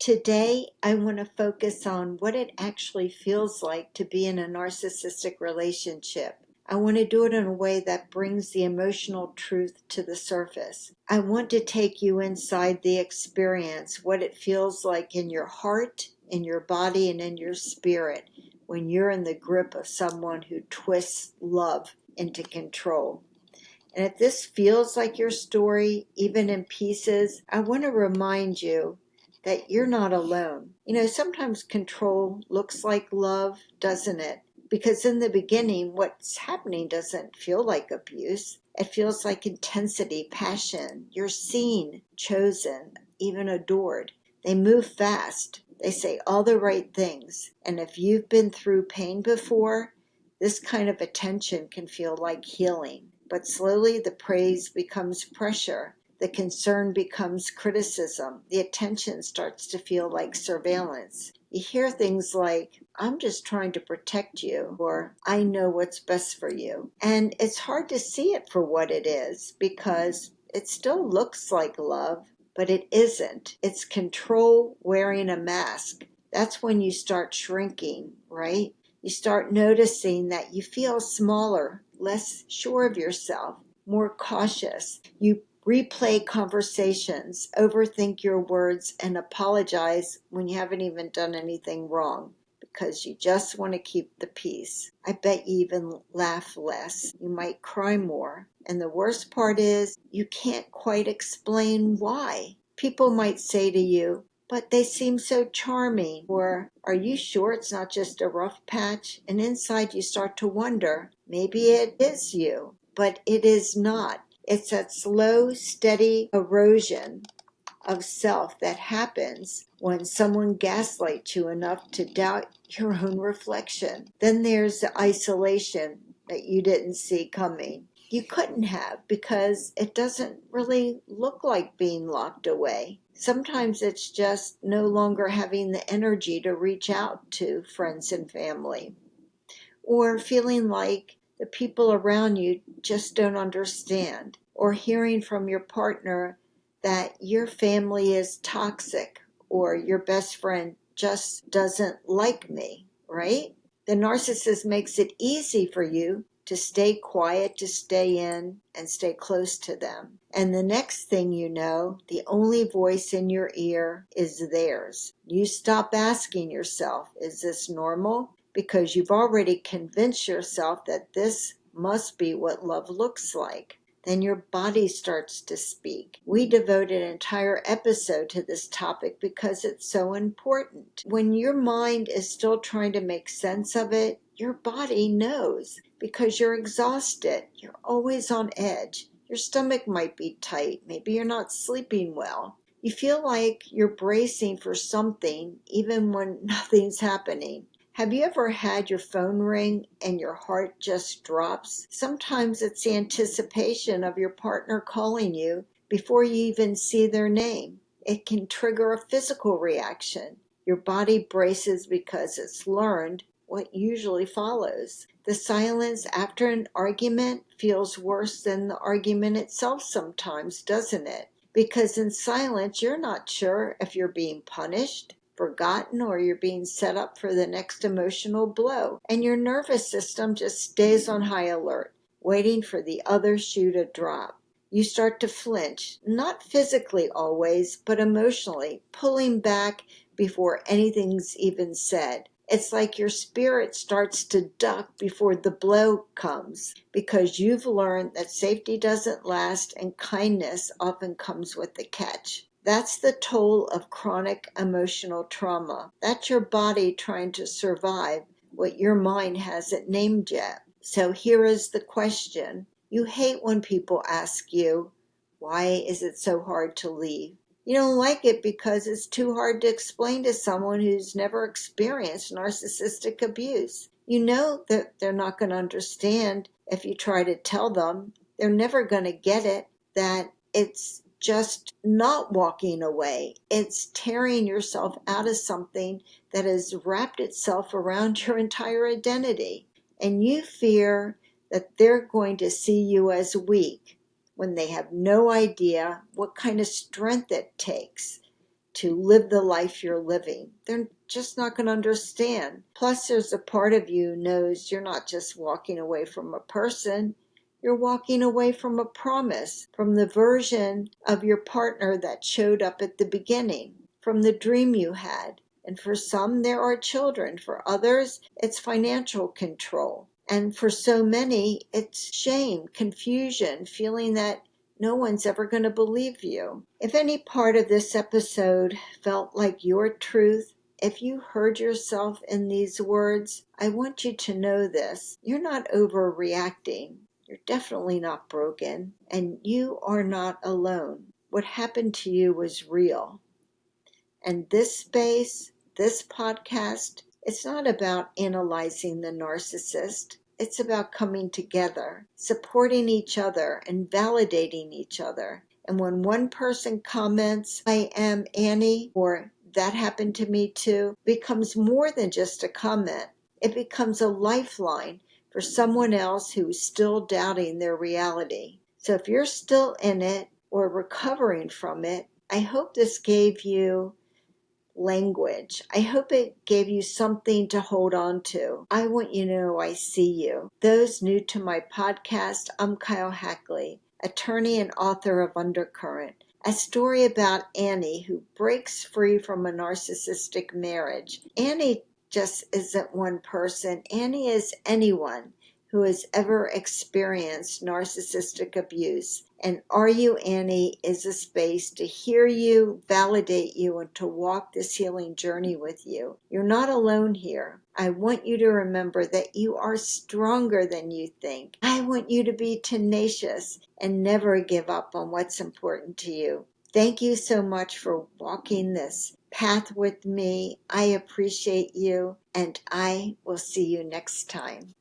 Today, I want to focus on what it actually feels like to be in a narcissistic relationship. I want to do it in a way that brings the emotional truth to the surface. I want to take you inside the experience, what it feels like in your heart, in your body, and in your spirit when you're in the grip of someone who twists love into control. And if this feels like your story, even in pieces, I want to remind you that you're not alone. Sometimes control looks like love, doesn't it? Because in the beginning, what's happening doesn't feel like abuse. It feels like intensity, passion. You're seen, chosen, even adored. They move fast. They say all the right things. And if you've been through pain before, this kind of attention can feel like healing. But slowly the praise becomes pressure. The concern becomes criticism. The attention starts to feel like surveillance. You hear things like, "I'm just trying to protect you," or "I know what's best for you." And it's hard to see it for what it is because it still looks like love, but it isn't. It's control wearing a mask. That's when you start shrinking, right? You start noticing that you feel smaller, less sure of yourself, more cautious. You replay conversations, overthink your words, and apologize when you haven't even done anything wrong because you just want to keep the peace. I bet you even laugh less. You might cry more. And the worst part is you can't quite explain why. People might say to you, "But they seem so charming," or "Are you sure it's not just a rough patch?" And inside you start to wonder, maybe it is you, but it is not. It's that slow, steady erosion of self that happens when someone gaslights you enough to doubt your own reflection. Then there's the isolation that you didn't see coming. You couldn't have because it doesn't really look like being locked away. Sometimes it's just no longer having the energy to reach out to friends and family, or feeling like the people around you just don't understand, or hearing from your partner that your family is toxic or your best friend just doesn't like me, right? The narcissist makes it easy for you to stay quiet, to stay in, and stay close to them. And the next thing you know, the only voice in your ear is theirs. You stop asking yourself, is this normal? Because you've already convinced yourself that this must be what love looks like. Then your body starts to speak. We devote an entire episode to this topic because it's so important. When your mind is still trying to make sense of it, your body knows because you're exhausted. You're always on edge. Your stomach might be tight. Maybe you're not sleeping well. You feel like you're bracing for something even when nothing's happening. Have you ever had your phone ring and your heart just drops? Sometimes it's the anticipation of your partner calling you before you even see their name. It can trigger a physical reaction. Your body braces because it's learned what usually follows. The silence after an argument feels worse than the argument itself sometimes, doesn't it? Because in silence, you're not sure if you're being punished, forgotten, or you're being set up for the next emotional blow. And your nervous system just stays on high alert, waiting for the other shoe to drop. You start to flinch, not physically always, but emotionally, pulling back before anything's even said. It's like your spirit starts to duck before the blow comes because you've learned that safety doesn't last and kindness often comes with the catch. That's the toll of chronic emotional trauma. That's your body trying to survive what your mind hasn't named yet. So here is the question. You hate when people ask you, "Why is it so hard to leave?" You don't like it because it's too hard to explain to someone who's never experienced narcissistic abuse. You know that they're not going to understand if you try to tell them. They're never going to get it, that it's just not walking away. It's tearing yourself out of something that has wrapped itself around your entire identity. And you fear that they're going to see you as weak when they have no idea what kind of strength it takes to live the life you're living. They're just not going to understand. Plus, there's a part of you who knows you're not just walking away from a person. You're walking away from a promise, from the version of your partner that showed up at the beginning, from the dream you had. And for some, there are children. For others, it's financial control. And for so many, it's shame, confusion, feeling that no one's ever going to believe you. If any part of this episode felt like your truth, if you heard yourself in these words, I want you to know this. You're not overreacting. You're definitely not broken. And you are not alone. What happened to you was real. And this space, this podcast, it's not about analyzing the narcissist. It's about coming together, supporting each other, and validating each other. And when one person comments, I am Annie, or that happened to me too, becomes more than just a comment. It becomes a lifeline for someone else who's still doubting their reality. So if you're still in it or recovering from it, I hope this gave you language. I hope it gave you something to hold on to. I want you to know I see you. Those new to my podcast, I'm Kyle Hackley, attorney and author of Undercurrent, a story about Annie who breaks free from a narcissistic marriage. Annie just isn't one person. Annie is anyone who has ever experienced narcissistic abuse. And Are You Annie is a space to hear you, validate you, and to walk this healing journey with you. You're not alone here. I want you to remember that you are stronger than you think. I want you to be tenacious and never give up on what's important to you. Thank you so much for walking this path with me. I appreciate you, and I will see you next time.